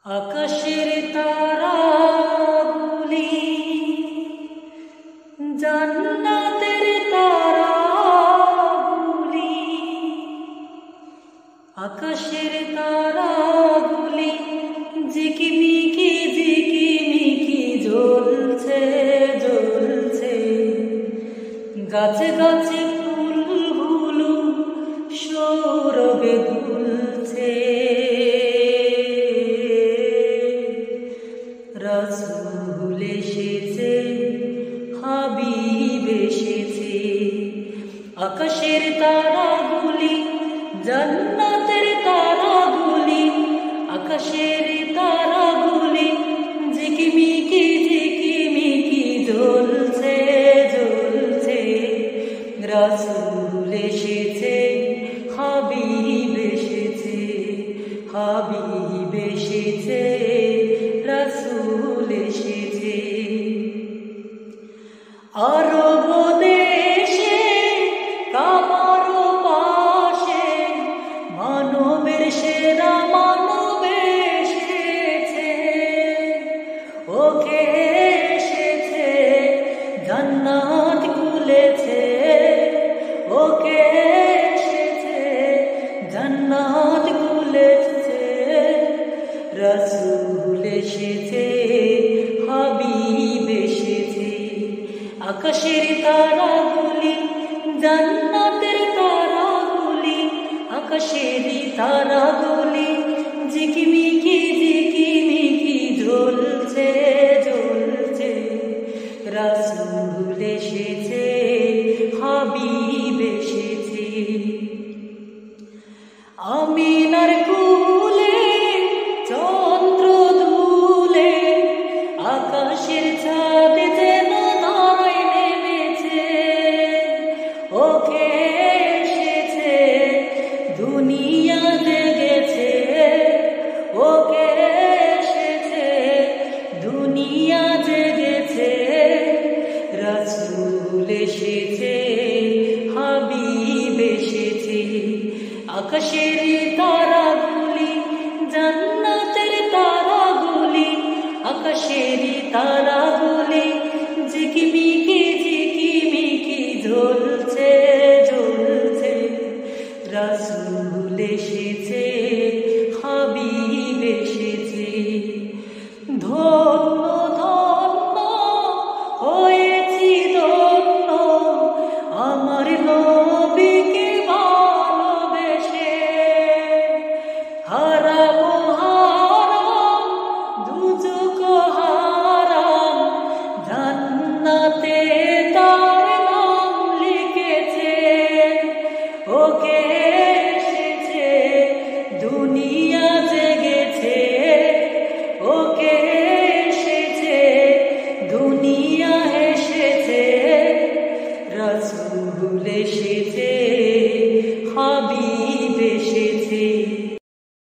আকাশের তারাগুলি জান্নাতের তারাগুলি, আকাশের তারাগুলি ঝিকিমিকি ঝিকিমিকি জ্বলছে জ্বলছে। গাছে গাছে ফুলগুলো সৌরভে দুলছে। রাসূল এসেছে, হাবিব এসেছে। আকাশের তারাগুলি জান্নাতের তারাগুলি, আকাশের তারাগুলি ঝিকিমিকি ঝিকিমিকি জ্বলছে জ্বলছে। রাসূল এসেছে, হাবিব এসেছে, হাবিব এসেছে, রাসূল এসেছে। আরব দেশে কাবার পাশে মানবের সেরা মানব এসেছে। ওকে এসেছে, জান্নাত খুলেছে। ওকে এসেছে, জান্নাত খুলেছে। রাসূল এসেছে, হাবিব এসেছে। আকাশের তারাগুলি জান্নাতের তারাগুলি, আকাশের তারাগুলি ঝিকিমিকি ঝিকিমিকি জ্বলছে জ্বলছে। রাসূল এসেছে, হাবিব এসেছে। আমিনার কুলে চন্দ্র দুলে, আকাশের চাঁদ যেন ধরায় নেমেছে। ওকে এসেছে, দুনিয়া জেগেছে। ওকে এসেছে, দুনিয়া জেগেছে। রাসূল এসেছে, হাবিব এসেছে। আকাশের তারাগুলি জান্নাতের তারাগুলি, আকাশের তারাগুলি ঝিকিমিকি